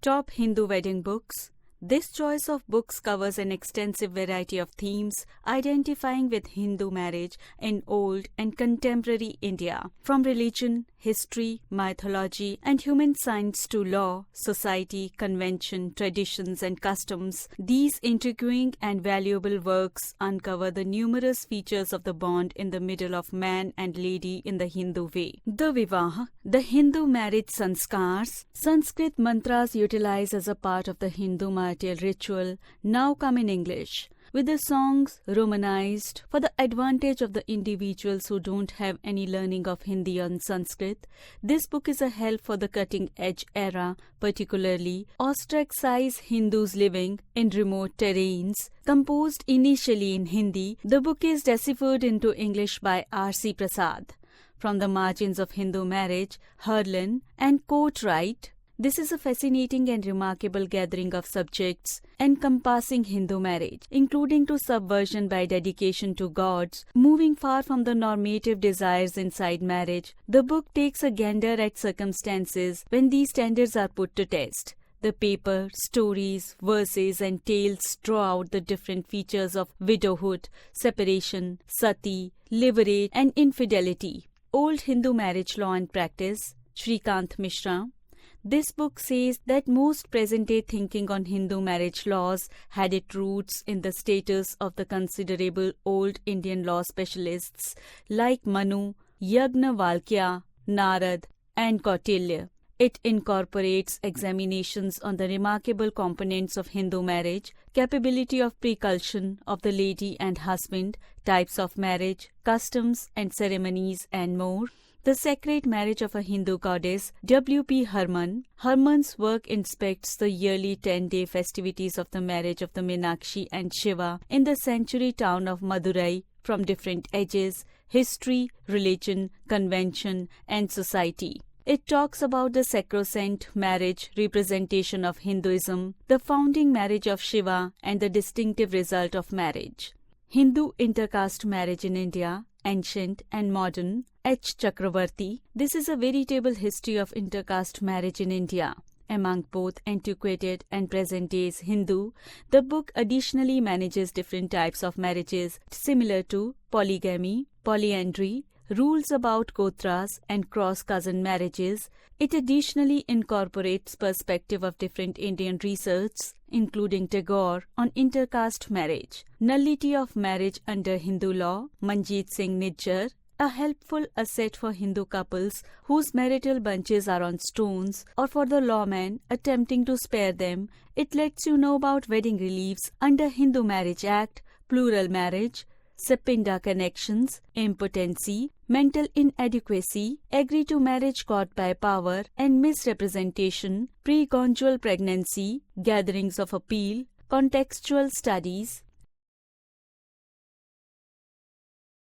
Top Hindu wedding books. This choice of books covers an extensive variety of themes identifying with Hindu marriage in old and contemporary India, from religion, history, mythology, and human science to law, society, convention, traditions, and customs. These intriguing and valuable works uncover the numerous features of the bond in the middle of man and lady in the Hindu way. The Vivaha, the Hindu marriage sanskars, Sanskrit mantras utilized as a part of the Hindu marital ritual, now come in English, with the songs romanized for the advantage of the individuals who don't have any learning of Hindi and Sanskrit. This book is a help for the cutting-edge era, particularly ostracized Hindus living in remote terrains. Composed initially in Hindi, the book is deciphered into English by R.C. Prasad. From the margins of Hindu marriage, Herlin and Court write, "This is a fascinating and remarkable gathering of subjects encompassing Hindu marriage, including to subversion by dedication to gods, moving far from the normative desires inside marriage. The book takes a gander at circumstances when these standards are put to test. The paper, stories, verses, and tales draw out the different features of widowhood, separation, sati, liberate, and infidelity. Old Hindu Marriage Law and Practice, Shrikant Mishra." This book says that most present-day thinking on Hindu marriage laws had its roots in the status of the considerable old Indian law specialists like Manu, Yagnavalkya, Narad, and Kautilya. It incorporates examinations on the remarkable components of Hindu marriage, capability of precursion of the lady and husband, types of marriage, customs and ceremonies, and more. The Sacred Marriage of a Hindu Goddess, W.P. Harman. Harman's work inspects the yearly 10-day festivities of the marriage of the Meenakshi and Shiva in the sanctuary town of Madurai from different ages, history, religion, convention, and society. It talks about the sacrosanct marriage representation of Hinduism, the founding marriage of Shiva, and the distinctive result of marriage. Hindu intercaste marriage in India, Ancient and Modern, H. Chakravarti. This is a veritable history of intercaste marriage in India. Among both antiquated and present days Hindu, the book additionally manages different types of marriages similar to polygamy, polyandry, rules about gotras and cross-cousin marriages. It additionally incorporates perspective of different Indian research, including Tagore, on intercaste marriage. Nullity of marriage under Hindu law, Manjeet Singh Nijjar. A helpful asset for Hindu couples whose marital bunches are on stones, or for the lawman attempting to spare them. It lets you know about wedding reliefs under Hindu Marriage Act, plural marriage, Sepinda connections, impotency, mental inadequacy, agree to marriage caught by power and misrepresentation, preconjugal pregnancy, gatherings of appeal, contextual studies,